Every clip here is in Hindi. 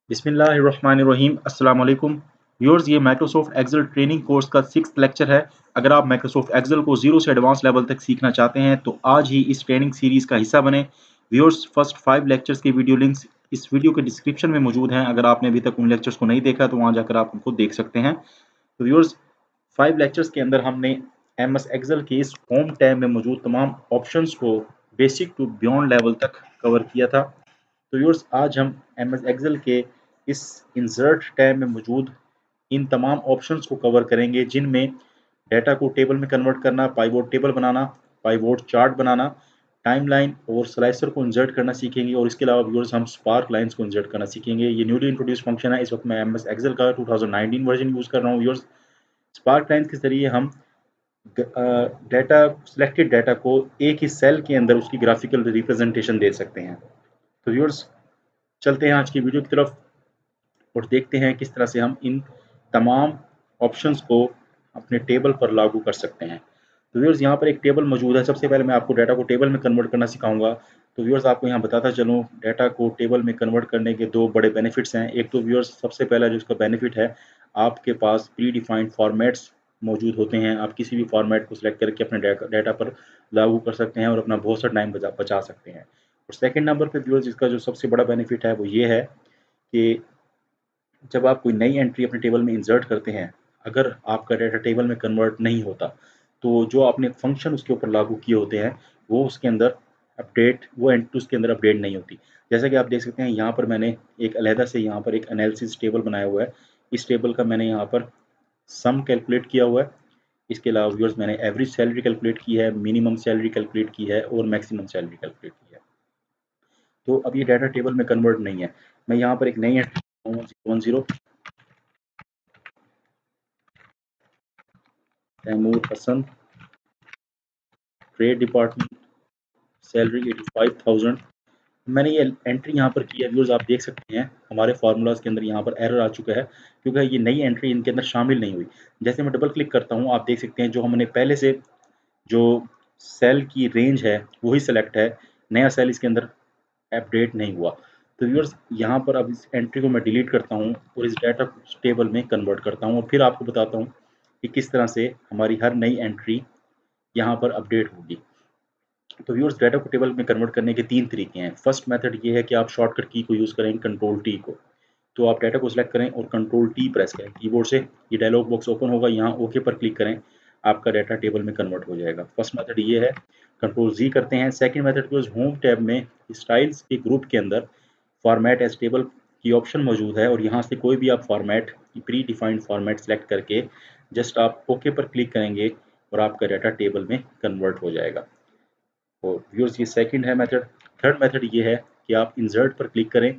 बिस्मिल्लाहिर्रहमानिर्रहीम अस्सलाम वालेकुम व्यूअर्स। ये माइक्रोसॉफ्ट एक्सेल ट्रेनिंग कोर्स का 6th लेक्चर है। अगर आप माइक्रोसॉफ्ट एक्सेल को जीरो से एडवांस लेवल तक सीखना चाहते हैं तो आज ही इस ट्रेनिंग सीरीज का हिस्सा बने। व्यूअर्स, फर्स्ट 5 लेक्चर्स के वीडियो लिंक्स इस वीडियो के डिस्क्रिप्शन में मौजूद हैं। अगर आपने अभी तक उन लेक्चर्स को नहीं देखा तो वहाँ जाकर आप उनको देख सकते हैं। तो व्यूअर्स, 5 लेक्चर्स के अंदर हमने एमएस एक्सेल के इस होम टैब में मौजूद तमाम ऑप्शंस को बेसिक टू बियॉन्ड लेवल तक कवर किया था। तो व्यूअर्स, आज हम एमएस एक्सेल के इस इंसर्ट टैब में मौजूद इन तमाम ऑप्शंस को कवर करेंगे, जिनमें डेटा को टेबल में कन्वर्ट करना, पाइवोट टेबल बनाना, पाइवोट चार्ट बनाना, टाइमलाइन और स्लाइसर को इंसर्ट करना सीखेंगे। और इसके अलावा व्यूअर्स, हम स्पार्क लाइंस को इंसर्ट करना सीखेंगे। ये न्यूली इंट्रोड्यूस फंक्शन है। इस वक्त मैं एमएस एक्सेल का 2019 वर्जन यूज़ कर रहा हूँ। व्यूअर्स, स्पार्क लाइंस के जरिए हम डेटा सिलेक्टेड डेटा को एक ही सेल के अंदर उसकी ग्राफिकल रिप्रेजेंटेशन दे सकते हैं। तो व्यूअर्स, चलते हैं आज की वीडियो की तरफ और देखते हैं किस तरह से हम इन तमाम ऑप्शंस को अपने टेबल पर लागू कर सकते हैं। तो व्यूअर्स, यहाँ पर एक टेबल मौजूद है। सबसे पहले मैं आपको डाटा को टेबल में कन्वर्ट करना सिखाऊंगा। तो व्यूअर्स, आपको यहाँ बताता चलूँ, डाटा को टेबल में कन्वर्ट करने के दो बड़े बेनिफिट्स हैं। एक तो व्यूअर्स, सबसे पहला जो इसका बेनिफिट है, आपके पास प्री डिफाइंड फॉर्मेट्स मौजूद होते हैं। आप किसी भी फॉर्मेट को सिलेक्ट करके अपने डाटा पर लागू कर सकते हैं और अपना बहुत सा टाइम बचा सकते हैं। और सेकेंड नंबर पर व्यूअर्स, इसका जो सबसे बड़ा बेनिफिट है वो ये है कि जब आप कोई नई एंट्री अपने टेबल में इंसर्ट करते हैं, अगर आपका डाटा टेबल में कन्वर्ट नहीं होता, तो जो आपने फंक्शन उसके ऊपर लागू किए होते हैं, वो उसके अंदर वो एंट्री उसके अंदर अपडेट नहीं होती। जैसा कि आप देख सकते हैं, यहाँ पर मैंने एक अलहदा से यहाँ पर एक एनालिसिस टेबल बनाया हुआ है। इस टेबल का मैंने यहाँ पर सम कैलकुलेट किया हुआ है। इसके अलावा व्यूअर्स, मैंने एवरेज सैलरी कैलकुलेट की है, मिनिमम सैलरी कैलकुलेट की है और मैक्सिमम सैलरी कैलकुलेट की है। तो अब ये डाटा टेबल में कन्वर्ट नहीं है। मैं यहाँ पर एक नई entry 10 Taimur Hasan, trade department, salary 85,000। मैंने ये एंट्री यहाँ पर की है। व्यूअर्स, आप देख सकते हैं हमारे फार्मूलाज के अंदर यहाँ पर एरर आ चुका है, क्योंकि ये नई एंट्री इनके अंदर शामिल नहीं हुई। जैसे मैं डबल क्लिक करता हूँ, आप देख सकते हैं जो हमने पहले से जो सेल की रेंज है वही सेलेक्ट है, नया सेल इसके अंदर अपडेट नहीं हुआ। तो व्यूअर्स, यहाँ पर अब इस एंट्री को मैं डिलीट करता हूँ और इस डाटा को टेबल में कन्वर्ट करता हूँ और फिर आपको बताता हूँ कि किस तरह से हमारी हर नई एंट्री यहाँ पर अपडेट होगी। तो व्यूअर्स, डाटा को टेबल में कन्वर्ट करने के 3 तरीके हैं। फर्स्ट मेथड ये है कि आप शॉर्टकट की को यूज़ करें, कंट्रोल टी को। तो आप डाटा को सिलेक्ट करें और कंट्रोल टी प्रेस करें कीबोर्ड से। ये डायलॉग बॉक्स ओपन होगा, यहाँ ओके पर क्लिक करें, आपका डाटा टेबल में कन्वर्ट हो जाएगा। फर्स्ट मेथड ये है। कंट्रोल जी करते हैं। सेकंड मेथड को होम टैब में स्टाइल्स के ग्रुप के अंदर फॉर्मेट एज टेबल की ऑप्शन मौजूद है और यहाँ से कोई भी आप format, pre defined format select करके जस्ट आप ओके पर क्लिक करेंगे और आपका डाटा टेबल में कन्वर्ट हो जाएगा। और व्यूअर्स, ये सेकंड है मेथड। थर्ड मेथड ये है कि आप इंसर्ट पर क्लिक करें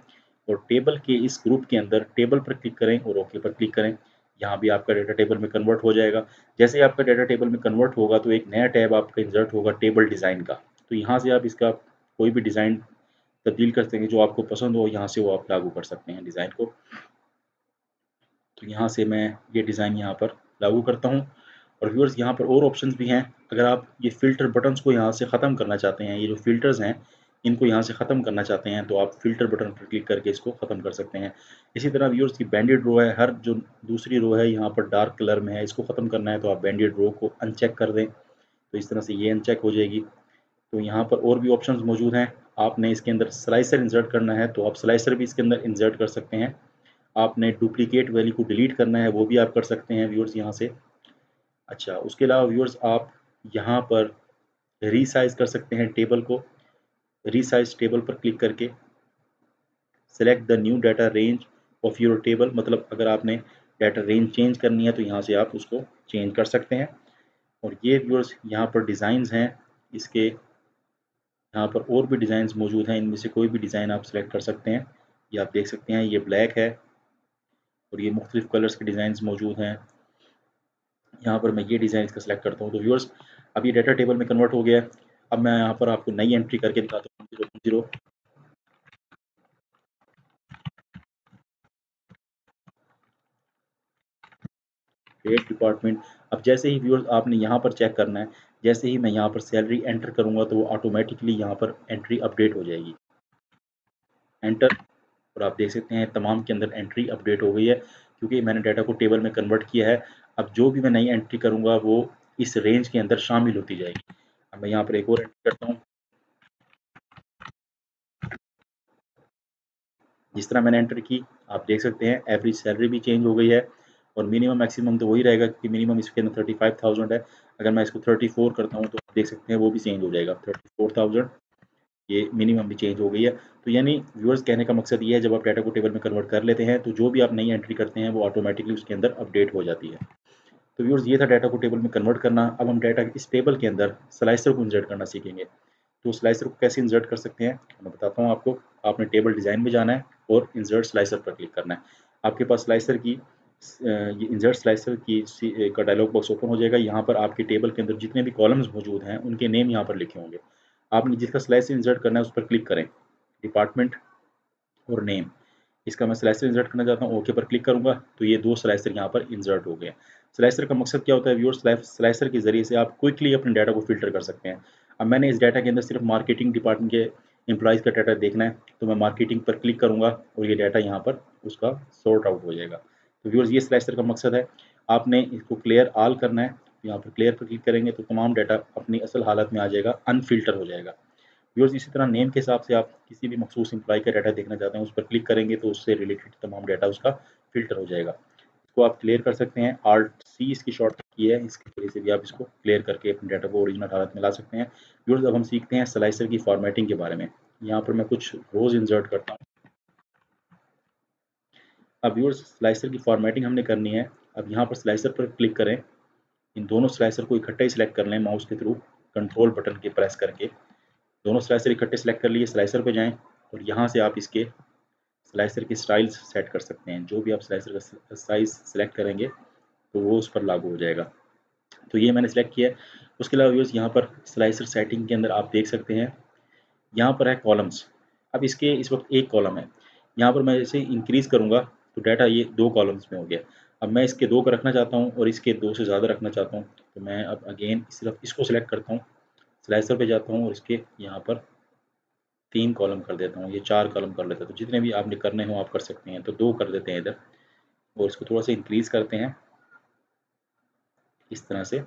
और टेबल के इस ग्रुप के अंदर टेबल पर क्लिक करें और ओके पर क्लिक करें। यहाँ भी आपका डाटा टेबल में कन्वर्ट हो जाएगा। जैसे ही आपका डाटा टेबल में कन्वर्ट होगा तो एक नया टैब आपका इंसर्ट होगा टेबल डिज़ाइन का। तो यहाँ से आप इसका कोई भी डिज़ाइन तब्दील कर सकेंगे, जो आपको पसंद हो यहाँ से वो आप लागू कर सकते हैं डिज़ाइन को। तो यहाँ से मैं ये डिज़ाइन यहाँ पर लागू करता हूँ। और व्यूअर्स, यहाँ पर और ऑप्शंस भी हैं। अगर आप ये फ़िल्टर बटन्स को यहाँ से ख़त्म करना चाहते हैं, ये जो फ़िल्टर्स हैं इनको यहाँ से ख़त्म करना चाहते हैं, तो आप फ़िल्टर बटन पर क्लिक करके इसको ख़त्म कर सकते हैं। इसी तरह व्यूअर्स, की बैंडेड रो है, हर जो दूसरी रो है यहाँ पर डार्क कलर में है, इसको ख़त्म करना है तो आप बैंडेड रो को अनचेक कर दें, तो इस तरह से ये अनचेक हो जाएगी। तो यहाँ पर और भी ऑप्शंस मौजूद हैं। आपने इसके अंदर स्लाइसर इंसर्ट करना है तो आप स्लाइसर भी इसके अंदर इंसर्ट कर सकते हैं। आपने डुप्लीकेट वैल्यू को डिलीट करना है, वो भी आप कर सकते हैं व्यूअर्स यहाँ से। अच्छा, उसके अलावा व्यूअर्स, आप यहाँ पर रीसाइज़ कर सकते हैं टेबल को। रीसाइज़ टेबल पर क्लिक करके select the new data range of your table, मतलब अगर आपने डाटा रेंज चेंज करनी है तो यहाँ से आप उसको चेंज कर सकते हैं। और ये व्यूअर्स, यहाँ पर डिज़ाइंस हैं इसके, यहाँ पर और भी डिज़ाइंस मौजूद हैं, इनमें से कोई भी डिज़ाइन आप सेलेक्ट कर सकते हैं। ये आप देख सकते हैं, ये ब्लैक है और ये मुख्तलिफ कलर्स के डिज़ाइंस मौजूद हैं। यहाँ पर मैं ये डिज़ाइन इसका सेलेक्ट करता हूँ। तो व्यूअर्स, अब ये डाटा टेबल में कन्वर्ट हो गया है। अब मैं यहाँ पर आपको नई एंट्री करके दिखाता हूँ, 0 ट्रेड डिपार्टमेंट। अब जैसे ही व्यूअर्स, आपने यहाँ पर चेक करना है, जैसे ही मैं यहाँ पर सैलरी एंटर करूँगा तो वो ऑटोमेटिकली यहाँ पर एंट्री अपडेट हो जाएगी। एंटर, और आप देख सकते हैं तमाम के अंदर एंट्री अपडेट हो गई है, क्योंकि मैंने डाटा को टेबल में कन्वर्ट किया है। अब जो भी मैं नई एंट्री करूँगा वो इस रेंज के अंदर शामिल होती जाएगी। अब मैं यहाँ पर एक और एंट्री करता हूँ। जिस तरह मैंने एंटर की, आप देख सकते हैं एवरेज सैलरी भी चेंज हो गई है, और मिनिमम मैक्सिमम तो वही रहेगा, क्योंकि मिनिमम इसके अंदर 35,000 है। अगर मैं इसको 34 करता हूँ तो आप देख सकते हैं वो भी चेंज हो जाएगा, 34,000 ये मिनिमम भी चेंज हो गई है। तो यानी व्यूअर्स, कहने का मकसद ये है, जब आप डाटा को टेबल में कन्वर्ट कर लेते हैं तो जो भी आप नई एंट्री करते हैं वो ऑटोमेटिकली उसके अंदर अपडेट हो जाती है। तो व्यूअर्स, ये था डाटा को टेबल में कन्वर्ट करना। अब हम डाटा इस टेबल के अंदर स्लाइसर को इंसर्ट करना सीखेंगे। तो स्लाइसर को कैसे इंसर्ट कर सकते हैं मैं बताता हूँ आपको। आपने टेबल डिज़ाइन में जाना है और इंसर्ट स्लाइसर पर क्लिक करना है। आपके पास स्लाइसर की ये इंसर्ट स्लाइसर की का डायलॉग बॉक्स ओपन हो जाएगा। यहाँ पर आपके टेबल के अंदर जितने भी कॉलम्स मौजूद हैं उनके नेम यहाँ पर लिखे होंगे। आपने जिसका स्लाइसर इंसर्ट करना है उस पर क्लिक करें, डिपार्टमेंट और नेम। इसका मैं स्लाइसर इंसर्ट करना चाहता हूँ, ओके पर क्लिक करूँगा तो ये 2 स्लाइसर यहाँ पर इंसर्ट हो गए। स्लाइसर का मकसद क्या होता है व्यूअर्स? स्लाइसर के ज़रिए से आप क्विकली अपने डाटा को फ़िल्टर कर सकते हैं। अब मैंने इस डाटा के अंदर सिर्फ मार्केटिंग डिपार्टमेंट के एम्प्लॉइज़ का डाटा देखना है, तो मैं मार्केटिंग पर क्लिक करूँगा और ये डाटा यहाँ पर उसका सॉर्ट आउट हो जाएगा। तो व्यूअर्स, ये स्लाइसर का मकसद है। आपने इसको क्लियर ऑल करना है, यहाँ पर क्लियर पर क्लिक करेंगे तो तमाम डाटा अपनी असल हालत में आ जाएगा, अनफ़िल्टर हो जाएगा। व्यूअर्स, इसी तरह नेम के हिसाब से आप किसी भी मखसूस एम्प्लॉय का डाटा देखना चाहते हैं, उस पर क्लिक करेंगे तो उससे रिलेटेड तमाम डाटा उसका फ़िल्टर हो जाएगा। इसको आप क्लियर कर सकते हैं, Alt C इसकी शॉर्टकट की है, इसकी वजह से भी आप इसको क्लियर करके अपने डाटा को ओरिजिनल हालत में ला सकते हैं। व्यूअर्स, अब हम सीखते हैं स्लाइसर की फॉर्मेटिंग के बारे में। यहाँ पर मैं कुछ रोज़ इंसर्ट करता हूँ। अब व्यूअर्स, स्लाइसर की फॉर्मेटिंग हमने करनी है। अब यहाँ पर स्लाइसर पर क्लिक करें, इन दोनों स्लाइसर को इकट्ठे ही सिलेक्ट कर लें माउस के थ्रू, कंट्रोल बटन के प्रेस करके। दोनों स्लाइसर इकट्ठे सेलेक्ट कर लिए, स्लाइसर पे जाएँ और यहाँ से आप इसके स्लाइसर की स्टाइल्स सेट कर सकते हैं। जो भी आप स्लाइसर का साइज़ सेलेक्ट करेंगे तो वो उस पर लागू हो जाएगा। तो ये मैंने सेलेक्ट किया है। उसके अलावा व्यूअर्स, यहाँ पर स्लाइसर सेटिंग के अंदर आप देख सकते हैं, यहाँ पर है कॉलम्स। अब इसके इस वक्त एक कॉलम है। यहाँ पर मैं इसे इंक्रीज़ करूँगा तो डाटा ये 2 कॉलम्स में हो गया। अब मैं इसके 2 का रखना चाहता हूँ और इसके 2 से ज़्यादा रखना चाहता हूँ, तो मैं अब अगेन सिर्फ इसको सेलेक्ट करता हूँ, स्लाइसर पे जाता हूँ और इसके यहाँ पर 3 कॉलम कर देता हूँ, ये 4 कॉलम कर लेता हूँ। तो जितने भी आपने करने हों आप कर सकते हैं। तो 2 कर देते हैं इधर और इसको थोड़ा-सा इंक्रीज़ करते हैं इस तरह से।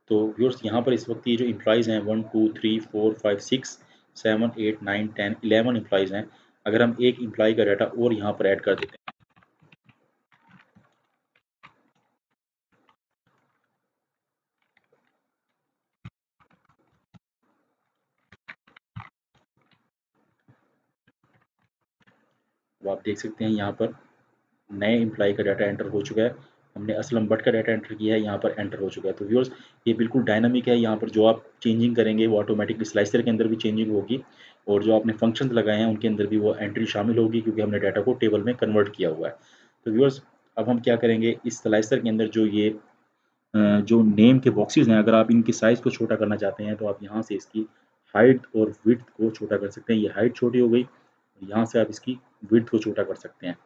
तो व्यूअर्स, यहाँ पर इस वक़्त ये जो एम्प्लॉइज़ हैं 1, 2, 3, 4, 5, 6, 7, 8, 9, 10, 11 एम्प्लॉइज़ हैं। अगर हम एक एम्प्लॉयी का डाटा और यहाँ पर ऐड कर देते हैं, तो आप देख सकते हैं यहाँ पर नए एम्प्लॉयी का डाटा एंटर हो चुका है। हमने असलम भट्ट का डाटा एंटर किया है, यहाँ पर एंटर हो चुका है। तो व्यूअर्स, ये बिल्कुल डायनामिक है। यहाँ पर जो आप चेंजिंग करेंगे वो ऑटोमेटिकली स्लाइसर के अंदर भी चेंजिंग होगी और जो आपने फंक्शंस लगाए हैं उनके अंदर भी वो एंट्री शामिल होगी, क्योंकि हमने डाटा को टेबल में कन्वर्ट किया हुआ है। तो व्यूअर्स, अब हम क्या करेंगे, इस स्लाइसर के अंदर जो ये जो नेम के बॉक्सेस हैं, अगर आप इनकी साइज़ को छोटा करना चाहते हैं तो आप यहाँ से इसकी हाइट और विड्थ को छोटा कर सकते हैं। ये हाइट छोटी हो गई, यहाँ से आप इसकी विड्थ को छोटा कर सकते हैं।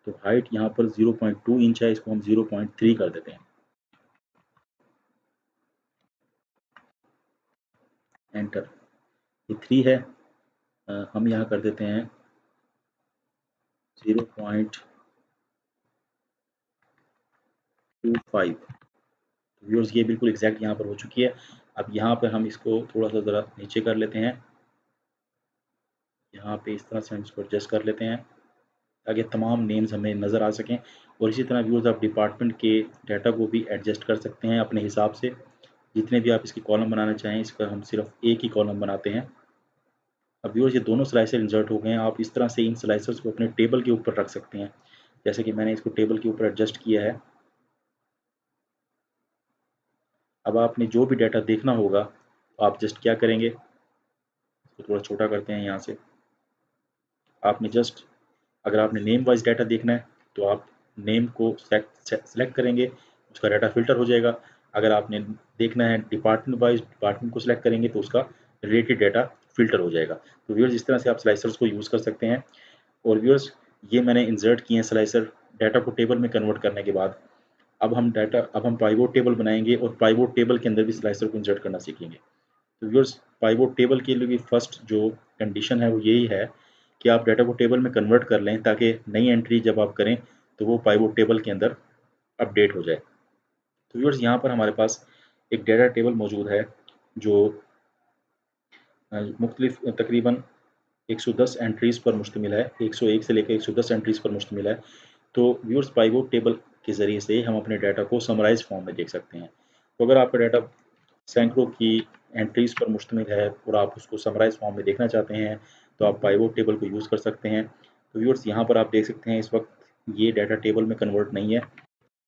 तो हाइट यहाँ पर 0.2 इंच है, इसको हम 0.3 कर देते हैं, एंटर। ये 3 है, हम यहाँ कर देते हैं 0.25। व्यूअर्स, ये बिल्कुल एग्जैक्ट यहाँ पर हो चुकी है। अब यहाँ पर हम इसको थोड़ा-सा ज़रा नीचे कर लेते हैं, यहाँ पे इस तरह से हम इसको एडजस्ट कर लेते हैं ताकि तमाम नेम्स हमें नज़र आ सकें। और इसी तरह व्यूअर्स, आप डिपार्टमेंट के डाटा को भी एडजस्ट कर सकते हैं अपने हिसाब से। जितने भी आप इसकी कॉलम बनाना चाहें, इसका हम सिर्फ एक ही कॉलम बनाते हैं। अब व्यूअर्स, ये दोनों स्लाइसर इंसर्ट हो गए हैं। आप इस तरह से इन स्लाइसर्स को अपने टेबल के ऊपर रख सकते हैं। जैसे कि मैंने इसको टेबल के ऊपर एडजस्ट किया है। अब आपने जो भी डाटा देखना होगा तो आप जस्ट क्या करेंगे, इसको थोड़ा छोटा करते हैं यहाँ से। आपने जस्ट, अगर आपने नेम वाइज डाटा देखना है तो आप नेम को सेलेक्ट करेंगे, उसका डाटा फ़िल्टर हो जाएगा। अगर आपने देखना है डिपार्टमेंट वाइज, डिपार्टमेंट को सेलेक्ट करेंगे तो उसका रिलेटेड डाटा फ़िल्टर हो जाएगा। तो व्यूअर्स, इस तरह से आप स्लाइसर्स को यूज़ कर सकते हैं। और व्यूअर्स, ये मैंने इंसर्ट किए हैं स्लाइसर डाटा को टेबल में कन्वर्ट करने के बाद। अब हम पाइवोट टेबल बनाएंगे और पाइवोट टेबल के अंदर भी स्लाइसर को इंसर्ट करना सीखेंगे। तो व्यूअर्स, पाइवोट टेबल के लिए भी फर्स्ट जो कंडीशन है वो यही है कि आप डाटा को टेबल में कन्वर्ट कर लें ताकि नई एंट्री जब आप करें तो वो पाइवोट टेबल के अंदर अपडेट हो जाए। तो व्यूअर्स यहाँ पर हमारे पास एक डाटा टेबल मौजूद है जो मुख्तलिफ तकरीबन 110 एंट्रीज़ पर मुश्तमिल है, 101 से लेकर 110 एंट्रीज़ पर मुश्तमिल है। तो व्यूअर्स पाइवोट टेबल के ज़रिए से हम अपने डाटा को समराइज़ फॉर्म में देख सकते हैं। तो अगर आपका डाटा सैकड़ों की एंट्रीज़ पर मुश्तमिल है और आप उसको समराइज़ फॉर्म में देखना चाहते हैं, तो आप पाइवोट टेबल को यूज़ कर सकते हैं। तो व्यूअर्स यहाँ पर आप देख सकते हैं इस वक्त ये डाटा टेबल में कन्वर्ट नहीं है,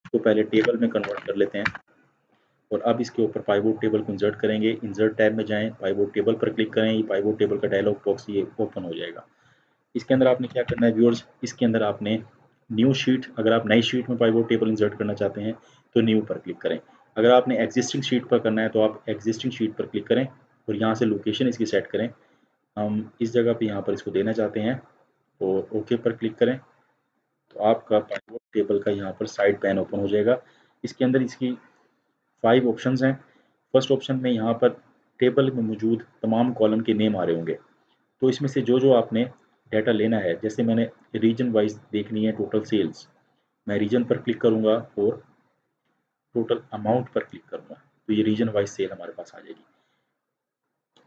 तो पहले टेबल में कन्वर्ट कर लेते हैं और अब इसके ऊपर पाइवोट टेबल को इंसर्ट करेंगे। इंसर्ट टैब में जाएँ, पाइवोट टेबल पर क्लिक करें, ये पाइवोट टेबल का डायलॉग बॉक्स ये ओपन हो जाएगा। इसके अंदर आपने क्या करना है व्यूअर्स, इसके अंदर आपने न्यू शीट, अगर आप नई शीट में पाइवोट टेबल इंसर्ट करना चाहते हैं तो न्यू पर क्लिक करें। अगर आपने एग्जिस्टिंग शीट पर करना है तो आप एग्जिस्टिंग शीट पर क्लिक करें और यहाँ से लोकेशन इसकी सेट करें। हम इस जगह पे यहाँ पर इसको देना चाहते हैं और ओके पर क्लिक करें तो आपका पाइवोट टेबल का यहाँ पर साइड पैन ओपन हो जाएगा। इसके अंदर इसकी 5 ऑप्शंस हैं। फर्स्ट ऑप्शन में यहाँ पर टेबल में मौजूद तमाम कॉलम के नेम आ रहे होंगे, तो इसमें से जो आपने डाटा लेना है, जैसे मैंने रीजन वाइज देखनी है टोटल सेल्स, मैं रीजन पर क्लिक करूंगा और टोटल अमाउंट पर क्लिक करूंगा तो ये रीजन वाइज सेल हमारे पास आ जाएगी।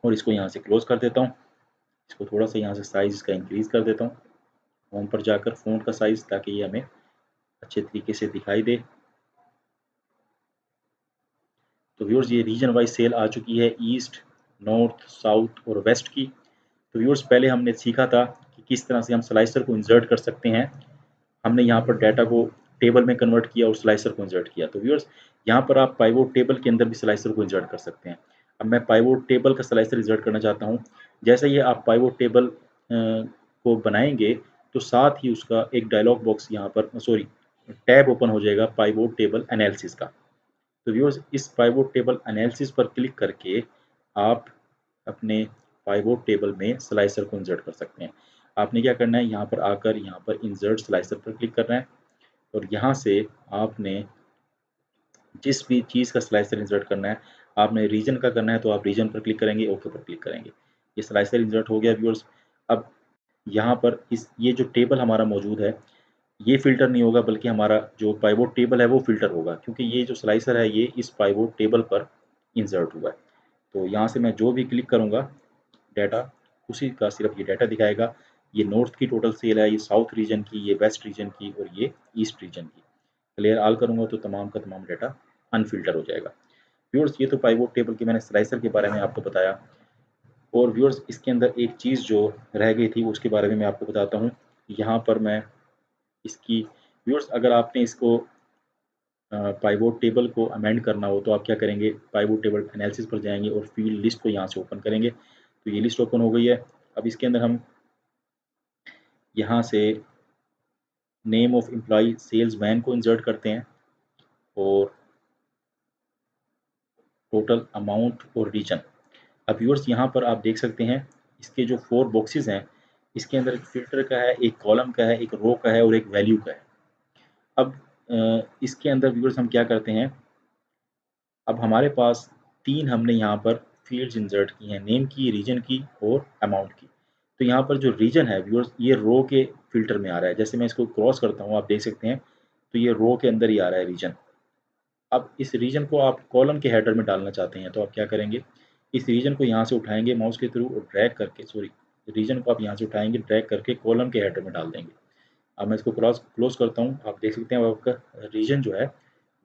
और इसको यहाँ से क्लोज कर देता हूँ। इसको थोड़ा सा यहाँ से साइज इसका इंक्रीज कर देता हूँ, होम पर जाकर फ़ॉन्ट का साइज, ताकि ये हमें अच्छे तरीके से दिखाई दे। तो व्यूअर्स ये रीजन वाइज सेल आ चुकी है ईस्ट, नॉर्थ, साउथ और वेस्ट की। तो व्यूअर्स पहले हमने सीखा था कि किस तरह से हम स्लाइसर को इंसर्ट कर सकते हैं। हमने यहाँ पर डाटा को टेबल में कन्वर्ट किया और स्लाइसर को इंसर्ट किया। तो व्यूअर्स यहाँ पर आप पाइवोट टेबल के अंदर भी स्लाइसर को इंसर्ट कर सकते हैं। अब मैं पाइवोट टेबल का स्लाइसर इंसर्ट करना चाहता हूँ। जैसे ही आप पाइवोट टेबल को बनाएंगे तो साथ ही उसका एक डायलॉग बॉक्स यहाँ पर टैब ओपन हो जाएगा पाइवोट टेबल एनालिसिस का। तो व्यूअर्स इस पाइवोट टेबल एनालिसिस पर क्लिक करके आप अपने पाइवोट टेबल में स्लाइसर को इंसर्ट कर सकते हैं। आपने क्या करना है, यहाँ पर आकर यहाँ पर इंसर्ट स्लाइसर पर क्लिक करना है और यहाँ से आपने जिस भी चीज़ का स्लाइसर इंसर्ट करना है, आपने रीजन का करना है तो आप रीजन पर क्लिक करेंगे, ओके पर क्लिक करेंगे। ये स्लाइसर इंसर्ट हो गया व्यूअर्स। अब यहाँ पर ये जो टेबल हमारा मौजूद है, ये फ़िल्टर नहीं होगा बल्कि हमारा जो पाइवोट टेबल है वो फ़िल्टर होगा, क्योंकि ये जो स्लाइसर है ये इस पाइवोट टेबल पर इंसर्ट हुआ है। तो यहाँ से मैं जो भी क्लिक करूँगा डाटा, उसी का सिर्फ ये डाटा दिखाएगा। ये नॉर्थ की टोटल सेल है, ये साउथ रीजन की, ये वेस्ट रीजन की और ये ईस्ट रीजन की। क्लियर ऑल करूँगा तो तमाम का तमाम डाटा अनफिल्टर हो जाएगा। व्यूअर्स ये तो पाइवोट टेबल के मैंने स्लाइसर के बारे में आपको बताया। और व्यूअर्स इसके अंदर एक चीज़ जो रह गई थी उसके बारे में मैं आपको बताता हूँ। यहाँ पर मैं इसकी व्यूअर्स अगर आपने इसको पाइवोट टेबल को अमेंड करना हो तो आप क्या करेंगे, पाइवोट टेबल एनालिसिस पर जाएंगे और फील्ड लिस्ट को यहाँ से ओपन करेंगे। तो ये लिस्ट ओपन हो गई है। अब इसके अंदर हम यहाँ से name of employ salesman को इंसर्ट करते हैं और टोटल अमाउंट और रीजन। अब व्यूअर्स यहाँ पर आप देख सकते हैं इसके जो 4 बॉक्सेस हैं, इसके अंदर एक फ़िल्टर का है, एक कॉलम का है, एक रो का है और एक वैल्यू का है। अब इसके अंदर व्यूअर्स हम क्या करते हैं, अब हमारे पास 3 हमने यहाँ पर फ़ील्ड्स इंसर्ट की हैं, नेम की, रीजन की और अमाउंट की। तो यहाँ पर जो रीजन है व्यूअर्स ये रो के फ़िल्टर में आ रहा है। जैसे मैं इसको क्रॉस करता हूँ आप देख सकते हैं, तो ये रो के अंदर ही आ रहा है रीजन। अब इस रीजन को आप कॉलम के हेडर में डालना चाहते हैं तो आप क्या करेंगे, इस रीजन को यहाँ से उठाएंगे माउस के थ्रू और ड्रैग करके रीजन को आप यहाँ से उठाएंगे, ड्रैग करके कॉलम के हेडर में डाल देंगे। अब मैं इसको क्लोज करता हूँ, आप देख सकते हैं आपका रीजन जो है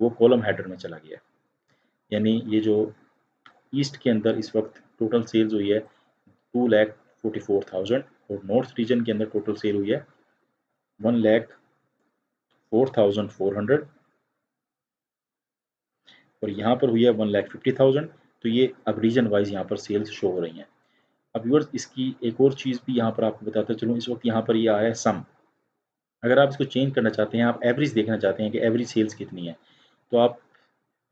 वो कॉलम हेडर में चला गया है। यानी ये जो ईस्ट के अंदर इस वक्त टोटल सेल्स हुई है 2,44,000 और नॉर्थ रीजन के अंदर टोटल सेल हुई है 1,04,400 और यहाँ पर हुई है 1,50,000। तो ये अब रीजन वाइज यहाँ पर सेल्स शो हो रही हैं। अब व्यूअर्स इसकी एक और चीज़ भी यहाँ पर आपको बताता चलूँ, इस वक्त यहाँ पर ये आया है सम। अगर आप इसको चेंज करना चाहते हैं, आप एवरेज देखना चाहते हैं कि एवरेज सेल्स कितनी है, तो आप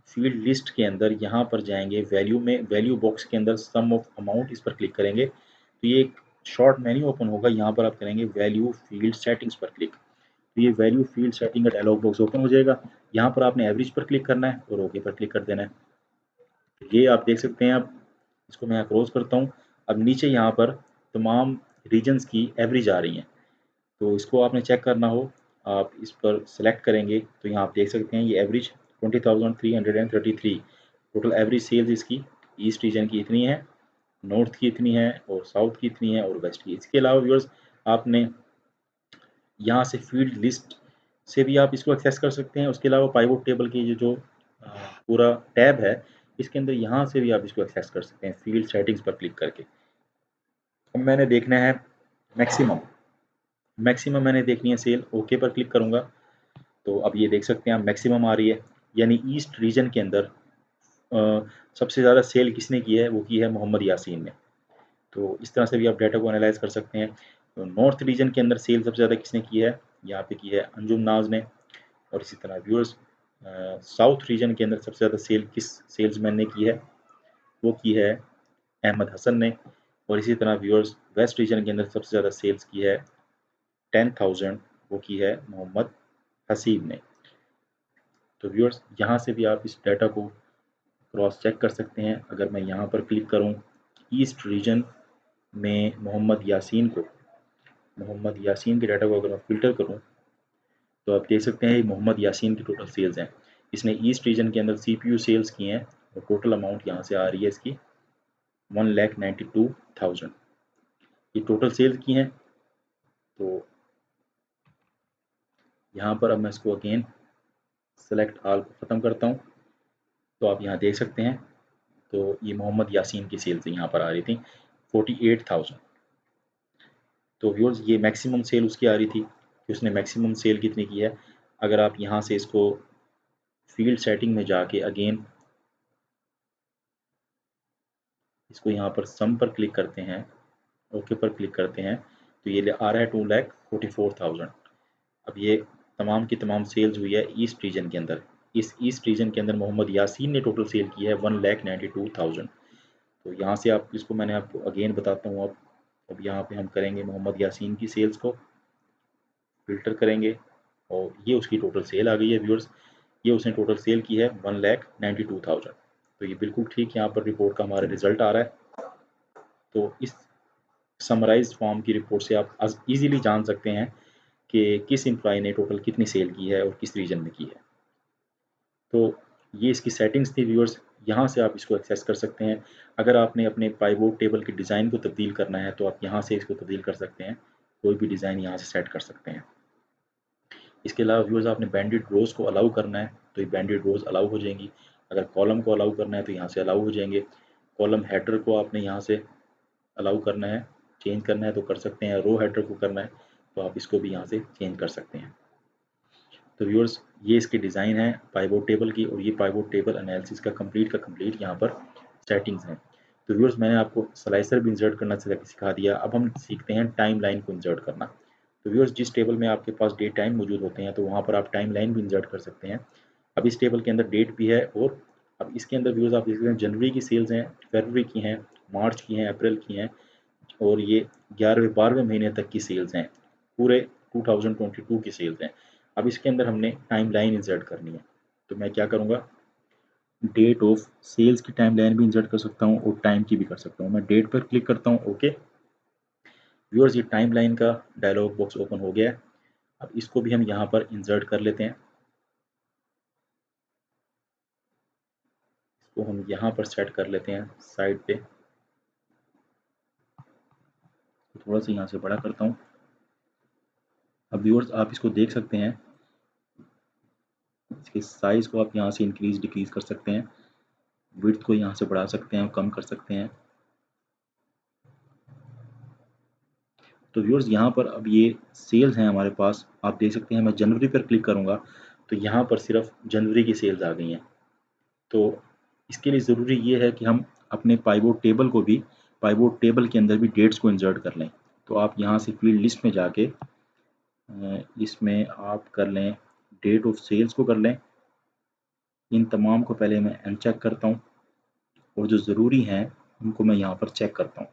फील्ड लिस्ट के अंदर यहाँ पर जाएंगे, वैल्यू में वैल्यू बॉक्स के अंदर सम ऑफ अमाउंट इस पर क्लिक करेंगे तो ये एक शॉर्ट मेन्यू ओपन होगा। यहाँ पर आप करेंगे वैल्यू फील्ड सेटिंग्स पर क्लिक, तो ये वैल्यू फील्ड सेटिंग का डायलॉग बॉक्स ओपन हो जाएगा। यहाँ पर आपने एवरेज पर क्लिक करना है और ओके पर क्लिक कर देना है। ये आप देख सकते हैं। अब इसको मैं क्लोज करता हूँ। अब नीचे यहाँ पर तमाम रीजन्स की एवरेज आ रही हैं। तो इसको आपने चेक करना हो, आप इस पर सेलेक्ट करेंगे तो यहाँ आप देख सकते हैं ये एवरेज 20,333 टोटल एवरेज सेल्स इसकी ईस्ट रीजन की इतनी है, नॉर्थ की इतनी है और साउथ की इतनी है और वेस्ट की। इसके अलावा व्यूअर्स आपने यहाँ से फील्ड लिस्ट से भी आप इसको एक्सेस कर सकते हैं। उसके अलावा पाइवोट टेबल की जो पूरा टैब है इसके अंदर यहाँ से भी आप इसको एक्सेस कर सकते हैं फील्ड सेटिंग्स पर क्लिक करके। अब मैंने देखना है मैक्सिमम, मैंने देखनी है सेल, ओके पर क्लिक करूँगा तो अब ये देख सकते हैं आप मैक्सिमम आ रही है, यानी ईस्ट रीजन के अंदर सबसे ज़्यादा सेल किसने की है, वो की है मोहम्मद यासीन ने। तो इस तरह से भी आप डाटा को एनालाइज कर सकते हैं। तो नॉर्थ रीजन के अंदर सेल सबसे ज़्यादा किसने की है, यहाँ पे की है अंजुम नाज ने। और इसी तरह व्यूअर्स साउथ रीजन के अंदर सबसे ज़्यादा सेल किस सेल्समैन ने की है, वो की है अहमद हसन ने। और इसी तरह व्यूअर्स वेस्ट रीजन के अंदर सबसे ज़्यादा सेल्स की है 10,000, वो की है मोहम्मद हसीब ने। तो व्यूअर्स यहाँ से भी आप इस डाटा को क्रॉस चेक कर सकते हैं। अगर मैं यहाँ पर क्लिक करूँ ईस्ट रीजन में मोहम्मद यासीन के डाटा को अगर मैं फ़िल्टर करूँ तो आप देख सकते हैं मोहम्मद यासीन की टोटल सेल्स हैं। इसने ईस्ट रीजन के अंदर CPU सेल्स किए हैं और टोटल अमाउंट यहाँ से आ रही है इसकी 1,92,000, ये टोटल सेल्स की हैं। तो यहाँ पर अब मैं इसको अगेन सेलेक्ट ऑल को ख़त्म करता हूँ तो आप यहाँ देख सकते हैं तो ये मोहम्मद यासीन की सेल्स यहाँ पर आ रही थी 48,000। तो व्यूअर्स ये मैक्सिमम सेल उसकी आ रही थी कि उसने मैक्सिमम सेल कितनी की है। अगर आप यहाँ से इसको फील्ड सेटिंग में जाके अगेन इसको यहाँ पर सम पर क्लिक करते हैं, ओके पर क्लिक करते हैं तो ये आ रहा है 2,44,000। अब ये तमाम की तमाम सेल्स हुई है ईस्ट रीजन के अंदर। इस ईस्ट रीजन के अंदर मोहम्मद यासीन ने टोटल सेल की है 1,92,000। तो यहाँ से आप इसको मैंने आपको अगेन बताता हूँ। अब यहाँ पे हम करेंगे मोहम्मद यासीन की सेल्स को फिल्टर करेंगे और ये उसकी टोटल सेल आ गई है व्यूअर्स। ये उसने टोटल सेल की है 1,92,000। तो ये बिल्कुल ठीक यहाँ पर रिपोर्ट का हमारा रिजल्ट आ रहा है। तो इस समराइज फॉर्म की रिपोर्ट से आप इजीली जान सकते हैं कि किस एम्प्लॉय ने टोटल कितनी सेल की है और किस रीजन में की है। तो ये इसकी सेटिंग्स थी व्यूअर्स, यहाँ से आप इसको एक्सेस कर सकते हैं। अगर आपने अपने पाइवोट टेबल की डिज़ाइन को तब्दील करना है तो आप यहाँ से इसको तब्दील कर सकते हैं, कोई भी डिज़ाइन यहाँ से सेट कर सकते हैं। इसके अलावा व्यूअर्स आपने बैंडेड रोज़ को अलाउ करना है तो ये बैंडेड रोज़ अलाउ हो जाएंगी। अगर कॉलम को अलाउ करना है तो यहाँ से अलाउ हो जाएंगे। कॉलम हेडर को आपने यहाँ से अलाउ करना है, चेंज करना है तो कर सकते हैं। रो हेडर को करना है तो आप इसको भी यहाँ से चेंज कर सकते हैं। तो व्यूअर्स ये इसकी डिज़ाइन है पाइवोट टेबल की और ये पाइवोट टेबल एनालिसिस का कंप्लीट यहाँ पर सेटिंग्स हैं। तो व्यूअर्स मैंने आपको स्लाइसर भी इंसर्ट करना सिखा दिया। अब हम सीखते हैं टाइम लाइन को इंसर्ट करना। तो व्यूअर्स जिस टेबल में आपके पास डेट टाइम मौजूद होते हैं तो वहाँ पर आप टाइम लाइन भी इंसर्ट कर सकते हैं। अब इस टेबल के अंदर डेट भी है और अब इसके अंदर व्यूअर्स आप देख सकते हैं जनवरी की सेल्स हैं, फरवरी की हैं, मार्च की हैं, अप्रैल की हैं और ये 11वें-12वें महीने तक की सेल्स हैं, पूरे 2022 की सेल्स हैं। अब इसके अंदर हमने टाइम लाइन इंसर्ट करनी है तो मैं क्या करूँगा, डेट ऑफ सेल्स की टाइम लाइन भी इंसर्ट कर सकता हूँ और टाइम की भी कर सकता हूँ। मैं डेट पर क्लिक करता हूँ, ओके। व्यूअर्स ये टाइम लाइन का डायलॉग बॉक्स ओपन हो गया है। अब इसको भी हम यहाँ पर इंसर्ट कर लेते हैं। इसको हम यहाँ पर सेट कर लेते हैं साइड पे, थोड़ा सा यहाँ से बड़ा करता हूँ। अब व्यूअर्स आप इसको देख सकते हैं, इसके साइज़ को आप यहाँ से इंक्रीज डिक्रीज कर सकते हैं, विड्थ को यहाँ से बढ़ा सकते हैं, कम कर सकते हैं। तो व्यूअर्स यहाँ पर अब ये सेल्स हैं हमारे पास, आप देख सकते हैं। मैं जनवरी पर क्लिक करूँगा तो यहाँ पर सिर्फ जनवरी की सेल्स आ गई हैं। तो इसके लिए ज़रूरी ये है कि हम अपने पाइवोट टेबल को भी, पाइवोट टेबल के अंदर भी डेट्स को इंसर्ट कर लें। तो आप यहाँ से फील्ड लिस्ट में जाके इसमें आप कर लें डेट ऑफ सेल्स को कर लें। इन तमाम को पहले मैं अनचेक करता हूँ और जो ज़रूरी हैं उनको मैं यहाँ पर चेक करता हूँ।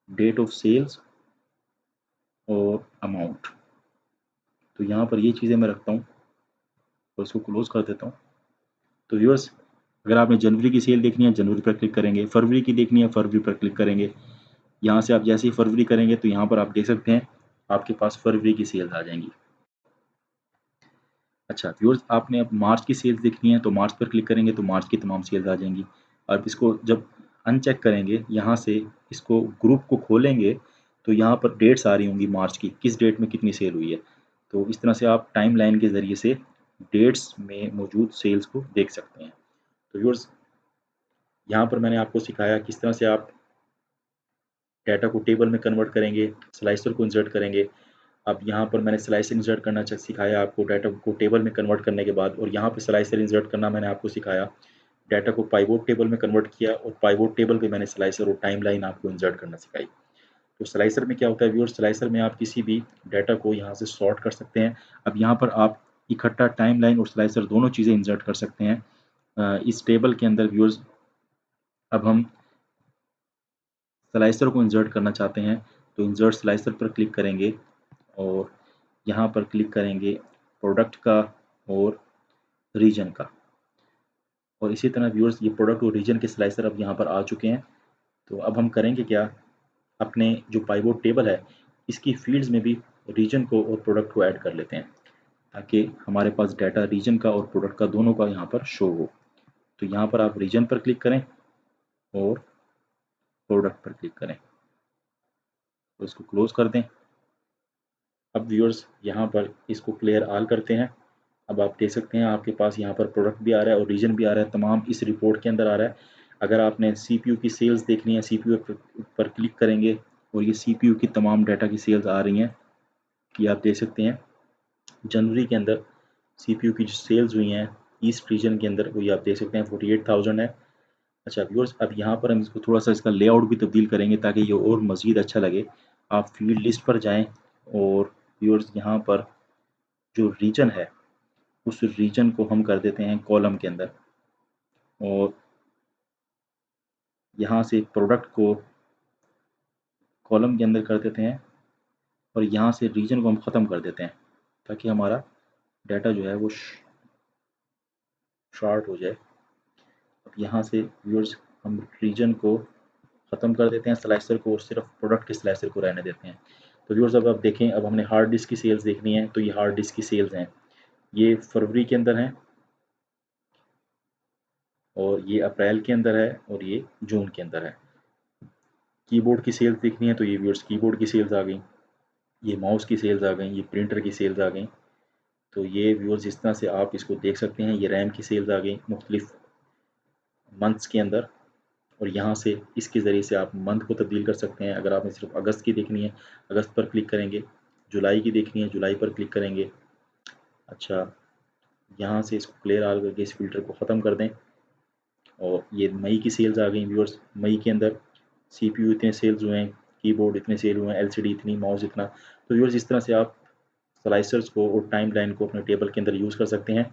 डेट ऑफ सेल्स और अमाउंट, तो यहाँ पर ये चीज़ें मैं रखता हूँ और इसको क्लोज कर देता हूँ। तो व्यूअर्स अगर आपने जनवरी की सेल देखनी है जनवरी पर क्लिक करेंगे, फरवरी की देखनी है फरवरी पर क्लिक करेंगे। यहाँ से आप जैसे ही फरवरी करेंगे तो यहाँ पर आप देख सकते हैं आपके पास फरवरी की सेल्स आ जाएंगी। अच्छा व्यूअर्स, आपने अब मार्च की सेल्स देखनी है तो मार्च पर क्लिक करेंगे तो मार्च की तमाम सेल्स आ जाएंगी। अब इसको जब अनचेक करेंगे, यहाँ से इसको ग्रुप को खोलेंगे तो यहाँ पर डेट्स आ रही होंगी मार्च की, किस डेट में कितनी सेल हुई है। तो इस तरह से आप टाइम लाइन के ज़रिए से डेट्स में मौजूद सेल्स को देख सकते हैं। तो व्यूअर्स, यहाँ पर मैंने आपको सिखाया किस तरह से आप डाटा को टेबल में कन्वर्ट करेंगे, स्लाइसर को इंसर्ट करेंगे। अब यहाँ पर मैंने स्लाइसर इंसर्ट करना सिखाया आपको डाटा को टेबल में कन्वर्ट करने के बाद, और यहाँ पे स्लाइसर इंसर्ट करना मैंने आपको सिखाया। डाटा को पाइवोट टेबल में कन्वर्ट किया और पाइवोट टेबल पे मैंने स्लाइसर और टाइमलाइन आपको इंसर्ट करना सिखाई। तो स्लाइसर में क्या होता है व्यूअर, स्लाइसर में आप किसी भी डाटा को यहाँ से सॉर्ट कर सकते हैं। अब यहाँ पर आप इकट्ठा टाइमलाइन और स्लाइसर दोनों चीज़ें इंसर्ट कर सकते हैं इस टेबल के अंदर। व्यूअर्स, अब हम स्लाइसर को इंसर्ट करना चाहते हैं तो इंसर्ट स्लाइसर पर क्लिक करेंगे और यहाँ पर क्लिक करेंगे प्रोडक्ट का और रीजन का। और इसी तरह व्यूअर्स, ये प्रोडक्ट और रीजन के स्लाइसर अब यहाँ पर आ चुके हैं। तो अब हम करेंगे क्या, अपने जो पाइवोट टेबल है इसकी फील्ड्स में भी रीजन को और प्रोडक्ट को ऐड कर लेते हैं ताकि हमारे पास डाटा रीजन का और प्रोडक्ट का दोनों का यहाँ पर शो हो। तो यहाँ पर आप रीजन पर क्लिक करें और प्रोडक्ट पर क्लिक करें तो इसको क्लोज कर दें। अब व्यूअर्स, यहाँ पर इसको क्लियर ऑल करते हैं। अब आप देख सकते हैं आपके पास यहाँ पर प्रोडक्ट भी आ रहा है और रीजन भी आ रहा है, तमाम इस रिपोर्ट के अंदर आ रहा है। अगर आपने CPU की सेल्स देखनी है, CPU पर क्लिक करेंगे और ये CPU की तमाम डाटा की सेल्स आ रही हैं। ये आप देख सकते हैं जनवरी के अंदर CPU की जो सेल्स हुई हैं ईस्ट रीजन के अंदर, वो ये आप देख सकते हैं 48,000 है। अच्छा व्यूअर्स, अब यहाँ पर हम इसको थोड़ा सा इसका लेआउट भी तब्दील करेंगे ताकि ये और मज़ीद अच्छा लगे। आप फील्ड लिस्ट पर जाएँ और व्यूअर्स यहाँ पर जो रीजन है उस रीजन को हम कर देते हैं कॉलम के अंदर, और यहाँ से प्रोडक्ट को कॉलम के अंदर कर देते हैं और यहाँ से रीजन को हम ख़त्म कर देते हैं ताकि हमारा डाटा जो है वो शॉर्ट हो जाए। अब यहाँ से व्यूअर्स हम रीजन को ख़त्म कर देते हैं स्लाइसर को और सिर्फ प्रोडक्ट के स्लाइसर को रहने देते हैं। तो व्यूअर्स, अब आप देखें, अब हमने हार्ड डिस्क की सेल्स देखनी है तो ये हार्ड डिस्क की सेल्स हैं, ये फरवरी के अंदर हैं और ये अप्रैल के अंदर है और ये जून के अंदर है। कीबोर्ड की सेल्स देखनी है तो ये व्यूअर्स कीबोर्ड की सेल्स आ गई, ये माउस की सेल्स आ गई, ये प्रिंटर की सेल्स आ गई। तो ये व्यूअर्स इस तरह से आप इसको देख सकते हैं। ये रैम की सेल्स आ गई मुख्तलिफ मंथ्स के अंदर, और यहाँ से इसके ज़रिए से आप मंथ को तब्दील कर सकते हैं। अगर आपने सिर्फ अगस्त की देखनी है अगस्त पर क्लिक करेंगे, जुलाई की देखनी है जुलाई पर क्लिक करेंगे। अच्छा, यहाँ से इसको क्लियर ऑल करके इस फिल्टर को ख़त्म कर दें और ये मई की सेल्स आ गई व्यूअर्स। मई के अंदर CPU इतने सेल्स हुए हैं, कीबोर्ड इतने सेल हुए हैं, LCD इतनी, माउस इतना। तो व्यूअर्स, इस तरह से आप स्लाइसर्स को और टाइम लाइन को अपने टेबल के अंदर यूज़ कर सकते हैं।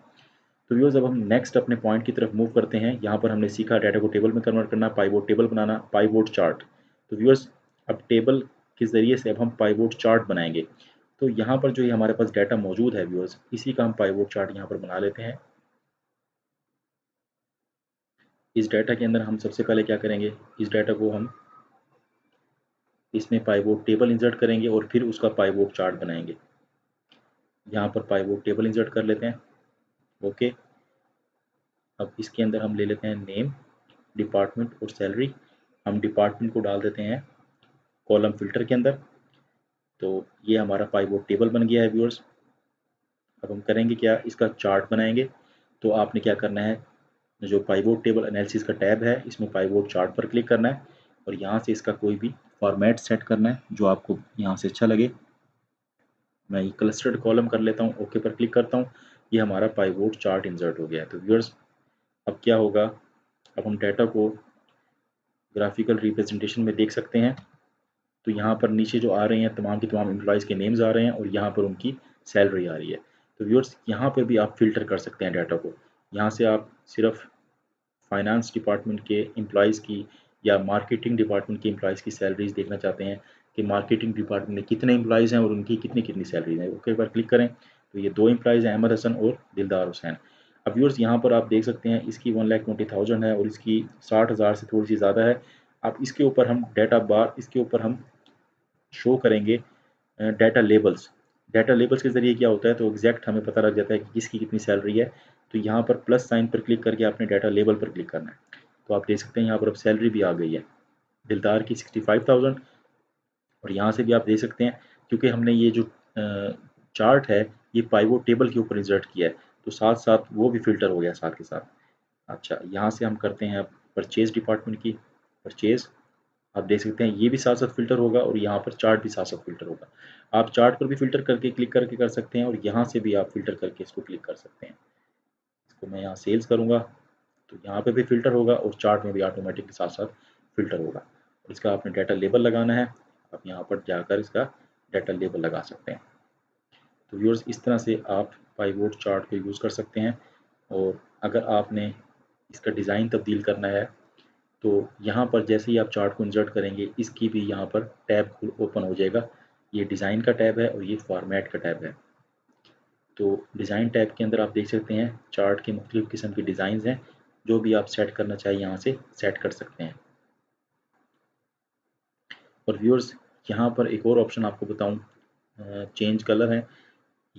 तो व्यूअर्स, अब हम नेक्स्ट अपने पॉइंट की तरफ मूव करते हैं। यहाँ पर हमने सीखा डाटा को टेबल में कन्वर्ट करना, पाइवोट टेबल बनाना, पाइवोट चार्ट। तो व्यूअर्स, अब टेबल के ज़रिए से अब हम पाइवोट चार्ट बनाएंगे। तो यहाँ पर जो ये हमारे पास डाटा मौजूद है व्यूअर्स, इसी का हम पाइवोट चार्ट यहाँ पर बना लेते हैं। इस डाटा के अंदर हम सबसे पहले क्या करेंगे, इस डाटा को हम इसमें पाइवोट टेबल इंसर्ट करेंगे और फिर उसका पाइवोट चार्ट बनाएंगे। यहाँ पर पाइवोट टेबल इंसर्ट कर लेते हैं। ओके, अब इसके अंदर हम ले लेते हैं नेम, डिपार्टमेंट और सैलरी। हम डिपार्टमेंट को डाल देते हैं कॉलम फिल्टर के अंदर। तो ये हमारा पाइवोट टेबल बन गया है व्यूअर्स। अब हम करेंगे क्या, इसका चार्ट बनाएंगे। तो आपने क्या करना है, जो पाइवोट टेबल एनालिसिस का टैब है इसमें पाइवोट चार्ट पर क्लिक करना है और यहाँ से इसका कोई भी फॉर्मेट सेट करना है जो आपको यहाँ से अच्छा लगे। मैं ये क्लस्टर्ड कॉलम कर लेता हूँ, ओके पर क्लिक करता हूँ। ये हमारा पाइवोट चार्ट इंसर्ट हो गया है। तो व्यूअर्स, अब क्या होगा, अब हम डाटा को ग्राफिकल रिप्रेजेंटेशन में देख सकते हैं। तो यहाँ पर नीचे जो आ रहे हैं तमाम के तमाम एम्प्लॉयज़ के नेम्स आ रहे हैं और यहाँ पर उनकी सैलरी आ रही है। तो व्यूअर्स, यहाँ पर भी आप फ़िल्टर कर सकते हैं डाटा को। यहाँ से आप सिर्फ फाइनेंस डिपार्टमेंट के एम्प्लॉयज़ की या मार्केटिंग डिपार्टमेंट के एम्प्लॉयज़ की सैलरीज देखना चाहते हैं कि मार्केटिंग डिपार्टमेंट में कितने एम्प्लॉयज़ हैं और उनकी कितनी कितनी सैलरीज हैं, ओके पर क्लिक करें। तो ये 2 एम्प्लॉयज़ हैं, अहमद हसन और दिलदार हुसैन। अब व्यूअर्स यहाँ पर आप देख सकते हैं इसकी 1,20,000 है और इसकी 60,000 से थोड़ी सी ज़्यादा है। अब इसके ऊपर हम डाटा बार, इसके ऊपर हम शो करेंगे डाटा लेबल्स। डाटा लेबल्स के ज़रिए क्या होता है, तो एग्जैक्ट हमें पता लग जाता है कि किसकी कितनी सैलरी है। तो यहाँ पर प्लस साइन पर क्लिक करके आपने डाटा लेबल पर क्लिक करना है। तो आप देख सकते हैं यहाँ पर अब सैलरी भी आ गई है दिलदार की 65,000। और यहाँ से भी आप देख सकते हैं क्योंकि हमने ये जो चार्ट है ये पाइवोट टेबल के ऊपर इंसर्ट किया है, तो साथ साथ वो भी फिल्टर हो गया साथ के साथ। अच्छा, यहाँ से हम करते हैं परचेज डिपार्टमेंट की परचेज। आप देख सकते हैं ये भी साथ साथ फिल्टर होगा और यहाँ पर चार्ट भी साथ साथ फिल्टर होगा। आप चार्ट पर भी फिल्टर करके क्लिक करके कर सकते हैं और यहाँ से भी आप फिल्टर करके इसको क्लिक कर सकते हैं। इसको मैं यहाँ सेल्स करूँगा तो यहाँ पे भी फिल्टर होगा और चार्ट में भी ऑटोमेटिक साथ साथ फिल्टर होगा। और इसका आपने डाटा लेबल लगाना है, आप यहाँ पर जाकर इसका डाटा लेबल लगा सकते हैं। तो व्यूअर्स इस तरह से आप पाइवोट चार्ट को यूज़ कर सकते हैं। और अगर आपने इसका डिज़ाइन तब्दील करना है तो यहाँ पर जैसे ही आप चार्ट को इंसर्ट करेंगे इसकी भी यहाँ पर टैब ओपन हो जाएगा। ये डिज़ाइन का टैब है और ये फॉर्मेट का टैब है। तो डिज़ाइन टैब के अंदर आप देख सकते हैं चार्ट के मुख्तलिफ़ किस्म के डिज़ाइन हैं, जो भी आप सेट करना चाहिए यहाँ से सेट कर सकते हैं। और व्यूअर्स यहाँ पर एक और ऑप्शन आपको बताऊँ, चेंज कलर है।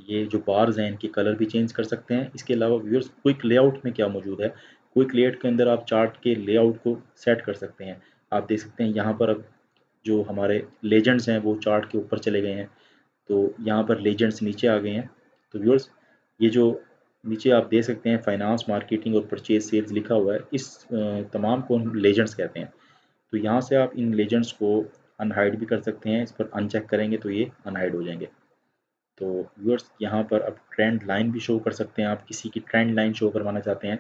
ये जो बार्स हैं इनके कलर भी चेंज कर सकते हैं। इसके अलावा व्यूअर्स क्विक लेआउट में क्या मौजूद है, क्विक लेआउट के अंदर आप चार्ट के लेआउट को सेट कर सकते हैं। आप देख सकते हैं यहाँ पर अब जो हमारे लेजेंड्स हैं वो चार्ट के ऊपर चले गए हैं, तो यहाँ पर लेजेंड्स नीचे आ गए हैं। तो व्यूअर्स ये जो नीचे आप देख सकते हैं फाइनेंस, मार्केटिंग और परचेज सेल्स लिखा हुआ है, इस तमाम को हम लेजेंड्स कहते हैं। तो यहाँ से आप इन लेजेंड्स को अनहाइड भी कर सकते हैं। इस पर अनचेक करेंगे तो ये अनहाइड हो जाएंगे। तो व्यूअर्स यहाँ पर अब ट्रेंड लाइन भी शो कर सकते हैं। आप किसी की ट्रेंड लाइन शो करवाना चाहते हैं,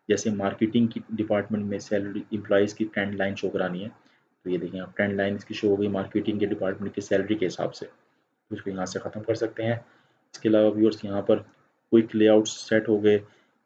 जैसे मार्केटिंग की डिपार्टमेंट में सैलरी एम्प्लॉयज़ की ट्रेंड लाइन शो करानी है, तो ये देखें आप ट्रेंड लाइन इसकी शो हो गई मार्केटिंग के डिपार्टमेंट की सैलरी के हिसाब से। तो इसको यहाँ से ख़त्म कर सकते हैं। इसके अलावा व्यूअर्स यहाँ पर क्विक लेआउट सेट हो गए।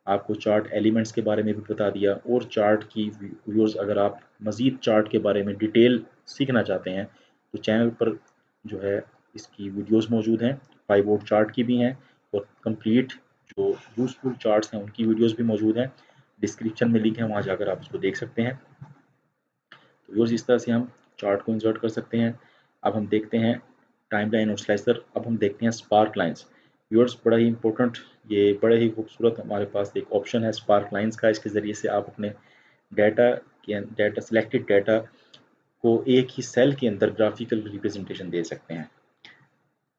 आपको चार्ट एलिमेंट्स के बारे में भी बता दिया। और चार्ट की व्यूअर्स अगर आप मज़ीद चार्ट के बारे में डिटेल सीखना चाहते हैं तो चैनल पर जो है इसकी वीडियोस मौजूद हैं, पाइवोट चार्ट की भी हैं और कंप्लीट जो यूज़फुल चार्ट्स हैं उनकी वीडियोस भी मौजूद हैं। डिस्क्रिप्शन में लिंक है, वहाँ जाकर आप उसको देख सकते हैं। तो व्यूअर्स इस तरह से हम चार्ट को इंसर्ट कर सकते हैं। अब हम देखते हैं टाइमलाइन और स्लाइसर। अब हम देखते हैं स्पार्क लाइन्स। व्यूअर्स बड़ा ही इंपॉर्टेंट, ये बड़ा ही खूबसूरत हमारे पास एक ऑप्शन है स्पार्क लाइन्स का। इसके ज़रिए से आप अपने डाटा सिलेक्टेड डाटा को एक ही सेल के अंदर ग्राफिकल रिप्रेजेंटेशन दे सकते हैं।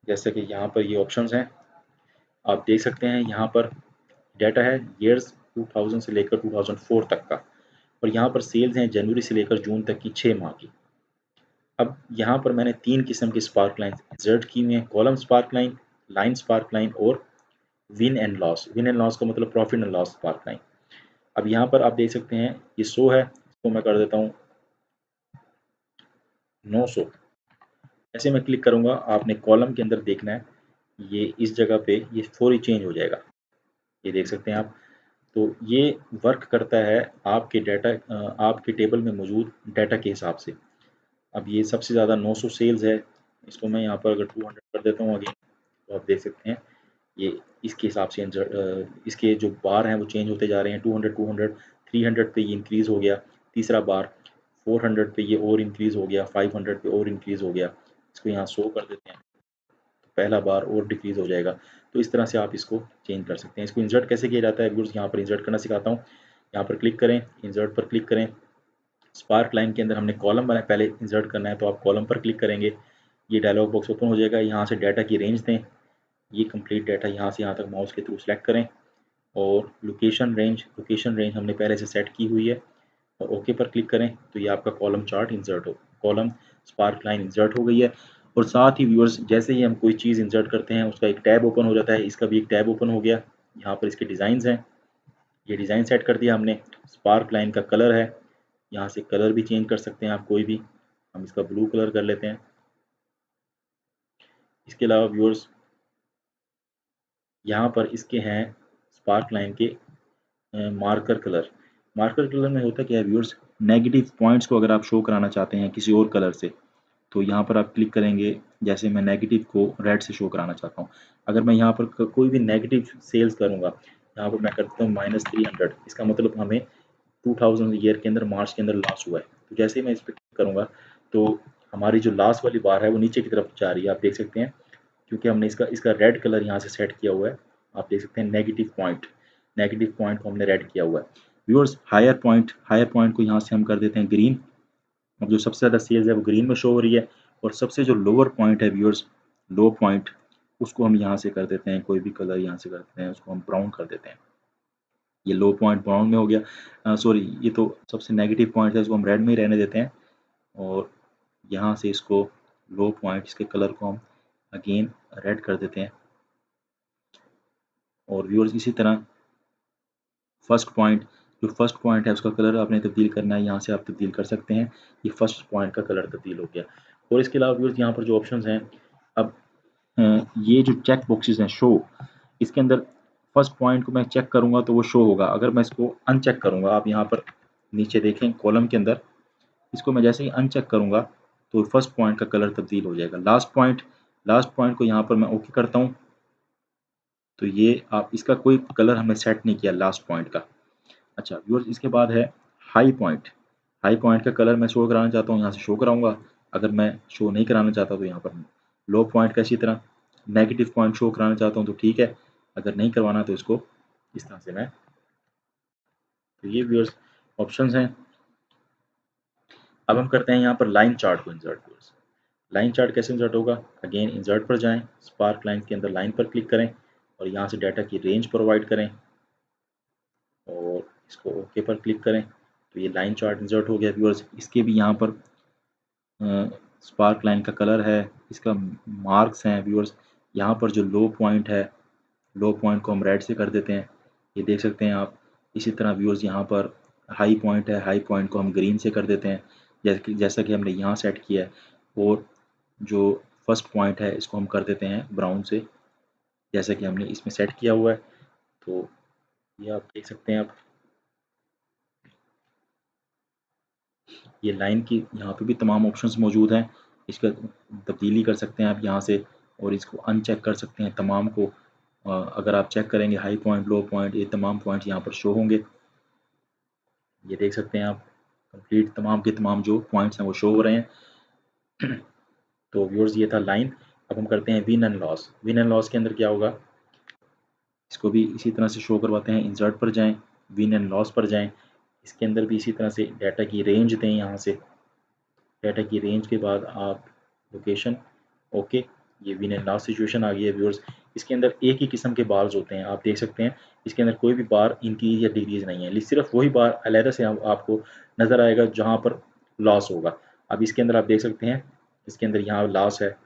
जैसे कि यहाँ पर ये ऑप्शंस हैं, आप देख सकते हैं यहाँ पर डाटा है ईयर्स 2000 से लेकर 2004 तक का, और यहाँ पर सेल्स हैं जनवरी से लेकर जून तक की 6 माह की। अब यहाँ पर मैंने 3 किस्म की स्पार्क लाइन्स इंसर्ट की हुई हैं, column spark line, line spark line और win and loss. Win and loss का मतलब profit and loss spark line. अब यहाँ पर आप देख सकते हैं ये 100 है, इसको मैं कर देता हूँ 900। ऐसे मैं क्लिक करूँगा, आपने कॉलम के अंदर देखना है, ये इस जगह पे ये फौरी चेंज हो जाएगा। ये देख सकते हैं आप। तो ये वर्क करता है आपके डाटा आपके टेबल में मौजूद डाटा के हिसाब से। अब ये सबसे ज़्यादा 900 सेल्स है, इसको मैं यहाँ पर अगर 200 कर देता हूँ अगेन, तो आप देख सकते हैं ये इसके हिसाब से इसके जो बार हैं वो चेंज होते जा रहे हैं। 200 200 300 पे ये इंक्रीज़ हो गया, तीसरा बार 400 पे ये और इंक्रीज़ हो गया, 500 पे और इंक्रीज़ हो गया। इसको यहाँ 100 कर देते हैं, तो पहला बार और डिक्रीज़ हो जाएगा। तो इस तरह से आप इसको चेंज कर सकते हैं। इसको इंसर्ट कैसे किया जाता है व्यूअर्स, यहाँ पर इंसर्ट करना सिखाता हूँ। यहाँ पर क्लिक करें, इंसर्ट पर क्लिक करें। स्पार्क लाइन के अंदर हमने कॉलम बनाया, पहले इंसर्ट करना है तो आप कॉलम पर क्लिक करेंगे, ये डायलॉग बॉक्स ओपन हो जाएगा। यहाँ से डाटा की रेंज दें, ये कंप्लीट डाटा यहाँ से यहाँ तक माउस के थ्रू सेलेक्ट करें। और लोकेशन रेंज हमने पहले से सेट की हुई है और ओके पर क्लिक करें, तो ये आपका कॉलम चार्ट इंसर्ट हो, कॉलम स्पार्क लाइन इंसर्ट हो गई है। और साथ ही व्यूअर्स जैसे ही हम कोई चीज़ इंसर्ट करते हैं उसका एक टैब ओपन हो जाता है, इसका भी एक टैब ओपन हो गया। यहाँ पर इसके डिज़ाइंस हैं, ये डिज़ाइन सेट कर दिया हमने। स्पार्क लाइन का कलर है, यहाँ से कलर भी चेंज कर सकते हैं आप कोई भी, हम इसका ब्लू कलर कर लेते हैं। इसके अलावा व्यूअर्स यहाँ पर इसके हैं स्पार्क लाइन के मार्कर कलर। मार्कर कलर में होता क्या है व्यूअर्स, नेगेटिव पॉइंट्स को अगर आप शो कराना चाहते हैं किसी और कलर से, तो यहाँ पर आप क्लिक करेंगे। जैसे मैं नेगेटिव को रेड से शो कराना चाहता हूँ, अगर मैं यहाँ पर कोई भी नेगेटिव सेल्स करूँगा यहाँ पर मैं कर देता हूँ -300, इसका मतलब हमें 2000 ईयर के अंदर मार्च के अंदर लॉस हुआ है। तो जैसे ही मैं इस पर क्लिक करूँगा तो हमारी जो लॉस वाली बार है वो नीचे की तरफ जा रही है, आप देख सकते हैं, क्योंकि हमने इसका इसका रेड कलर यहाँ से सेट किया हुआ है। आप देख सकते हैं नेगेटिव पॉइंट को हमने रेड किया हुआ है। व्यूअर्स हायर पॉइंट को यहाँ से हम कर देते हैं ग्रीन। अब जो सबसे ज़्यादा सेल्स है वो ग्रीन में शो हो रही है, और सबसे जो लोअर पॉइंट है व्यूअर्स, लो पॉइंट, उसको हम यहाँ से कर देते हैं, कोई भी कलर यहाँ से कर देते हैं, उसको हम ब्राउन कर देते हैं। ये लो पॉइंट ब्राउन में हो गया। सॉरी, ये तो सबसे नेगेटिव पॉइंट है, इसको हम रेड में ही रहने देते हैं। और यहाँ से इसको लो पॉइंट, इसके कलर को हम अगेन रेड कर देते हैं। और व्यूअर्स इसी तरह जो फर्स्ट पॉइंट है उसका कलर आपने तब्दील करना है, यहाँ से आप तब्दील कर सकते हैं। ये फर्स्ट पॉइंट का कलर तब्दील हो गया। और इसके अलावा व्यूअर्स यहाँ पर जो ऑप्शंस हैं, अब ये जो चेक बॉक्सेस हैं शो, इसके अंदर फर्स्ट पॉइंट को मैं चेक करूँगा तो वो शो होगा। अगर मैं इसको अनचेक करूँगा, आप यहाँ पर नीचे देखें कॉलम के अंदर, इसको मैं जैसे ही अनचेक करूँगा तो फर्स्ट पॉइंट का कलर तब्दील हो जाएगा। लास्ट पॉइंट को यहाँ पर मैं ओके करता हूँ, तो ये आप इसका कोई कलर हमने सेट नहीं किया लास्ट पॉइंट का। अच्छा व्यूअर्स, इसके बाद है हाई पॉइंट का कलर मैं शो कराना चाहता हूँ, यहाँ से शो कराऊंगा। अगर मैं शो नहीं कराना चाहता तो यहाँ पर लो पॉइंट का इसी तरह नेगेटिव पॉइंट शो कराना चाहता हूँ तो ठीक है, अगर नहीं करवाना तो इसको इस तरह से मैं, तो ये व्यूअर्स ऑप्शंस हैं। अब हम करते हैं यहाँ पर लाइन चार्ट को इंसर्ट। व्यूअर्स, लाइन चार्ट कैसे इंसर्ट होगा, अगेन इंसर्ट पर जाएं, स्पार्क लाइन के अंदर लाइन पर क्लिक करें और यहाँ से डाटा की रेंज प्रोवाइड करें और इसको ओके पर क्लिक करें, तो ये लाइन चार्ट इंसर्ट हो गया। व्यूअर्स, इसके भी यहाँ पर स्पार्क लाइन का कलर है, इसका मार्क्स हैं। व्यूअर्स, यहाँ पर जो लो पॉइंट है, लो पॉइंट को हम रेड से कर देते हैं, ये देख सकते हैं आप। इसी तरह व्यूअर्स यहाँ पर हाई पॉइंट है, हाई पॉइंट को हम ग्रीन से कर देते हैं, जैसा कि हमने यहाँ सेट किया है। और जो फर्स्ट पॉइंट है इसको हम कर देते हैं ब्राउन से, जैसा कि हमने इसमें सेट किया हुआ है। तो ये आप देख सकते हैं। आप ये लाइन की यहाँ पे भी तमाम ऑप्शंस मौजूद हैं, इसका तब्दीली कर सकते हैं आप यहाँ से, और इसको अनचेक कर सकते हैं तमाम को। अगर आप चेक करेंगे हाई पॉइंट, लो पॉइंट, ये तमाम पॉइंट यहाँ पर शो होंगे। ये देख सकते हैं आप, कंप्लीट तमाम के तमाम जो पॉइंट्स हैं वो शो हो रहे हैं। तो व्यूअर्स, ये था लाइन। अब हम करते हैं विन एंड लॉस के अंदर क्या होगा, इसको भी इसी तरह से शो करवाते हैं। इंसर्ट पर जाएं, विन एंड लॉस पर जाएं, इसके अंदर भी इसी तरह से डाटा की रेंज दें। यहाँ से डाटा की रेंज के बाद आप लोकेशन, ओके, ये विन एंड लॉस सिचुएशन आ गई है। व्यूअर्स, इसके अंदर एक ही किस्म के बार्स होते हैं, आप देख सकते हैं। इसके अंदर कोई भी बार इंक्रीज या डिक्रीज नहीं है, सिर्फ वही बार अलहदा से आपको नज़र आएगा जहाँ पर लॉस होगा। अब इसके अंदर आप देख सकते हैं, इसके अंदर यहाँ लॉस है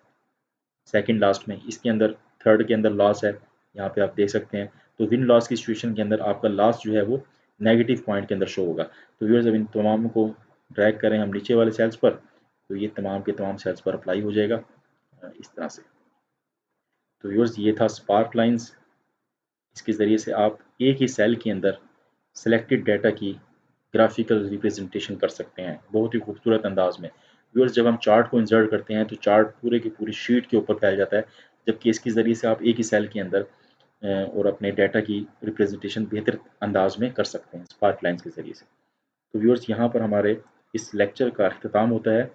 सेकंड लास्ट में, इसके अंदर थर्ड के अंदर लॉस है, यहाँ पे आप देख सकते हैं। तो विन लॉस की सिचुएशन के अंदर आपका लॉस जो है वो नेगेटिव पॉइंट के अंदर शो होगा। तो व्यूअर्स, अब इन तमाम को ड्रैग करें हम नीचे वाले सेल्स पर, तो ये तमाम के तमाम सेल्स पर अप्लाई हो जाएगा इस तरह से। तो व्यूअर्स, ये था स्पार्क लाइंस। इसके ज़रिए से आप एक ही सेल के अंदर सेलेक्टेड डाटा की ग्राफिकल रिप्रेजेंटेशन कर सकते हैं बहुत ही खूबसूरत अंदाज में। व्यूअर्स, जब हम चार्ट को इंसर्ट करते हैं तो चार्ट पूरे की पूरी शीट के ऊपर फैल जाता है, जबकि इसके ज़रिए से आप एक ही सेल के अंदर और अपने डाटा की रिप्रेजेंटेशन बेहतर अंदाज में कर सकते हैं स्पार्क लाइंस के ज़रिए से। तो व्यूअर्स, यहाँ पर हमारे इस लेक्चर का अख्ताम होता है।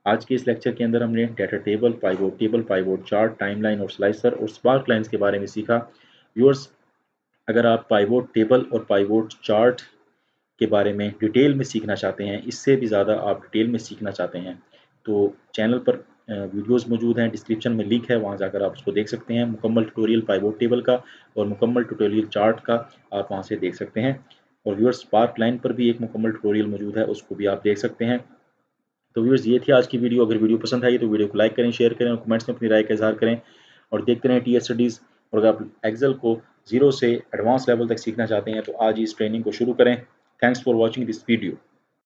आज के इस लेक्चर के अंदर हमने data table, pivot chart, timeline और स्लाइसर और स्पार्क लाइंस के बारे में सीखा। व्यूअर्स, अगर आप पाइवोट टेबल और पाइवोट चार्ट के बारे में डिटेल में सीखना चाहते हैं, इससे भी ज़्यादा आप डिटेल में सीखना चाहते हैं, तो चैनल पर वीडियोस मौजूद हैं, डिस्क्रिप्शन में लिंक है, वहाँ जाकर आप उसको देख सकते हैं। मुकम्मल ट्यूटोरियल पाइवोट टेबल का और मुकम्मल ट्यूटोरियल चार्ट का आप वहाँ से देख सकते हैं। और व्यूअर्स, स्पार्क लाइन पर भी एक मुकम्मल ट्यूटोरियल मौजूद है, उसको भी आप देख सकते हैं। तो व्यूअर्स, ये थी आज की वीडियो। अगर वीडियो पसंद आई तो वीडियो को लाइक करें, शेयर करें और कमेंट्स में अपनी राय का इज़हार करें, और देखते रहें टीएस स्टडीज़। और अगर आप एक्सेल को ज़ीरो से एडवांस लेवल तक सीखना चाहते हैं तो आज ही इस ट्रेनिंग को शुरू करें। Thanks for watching this video.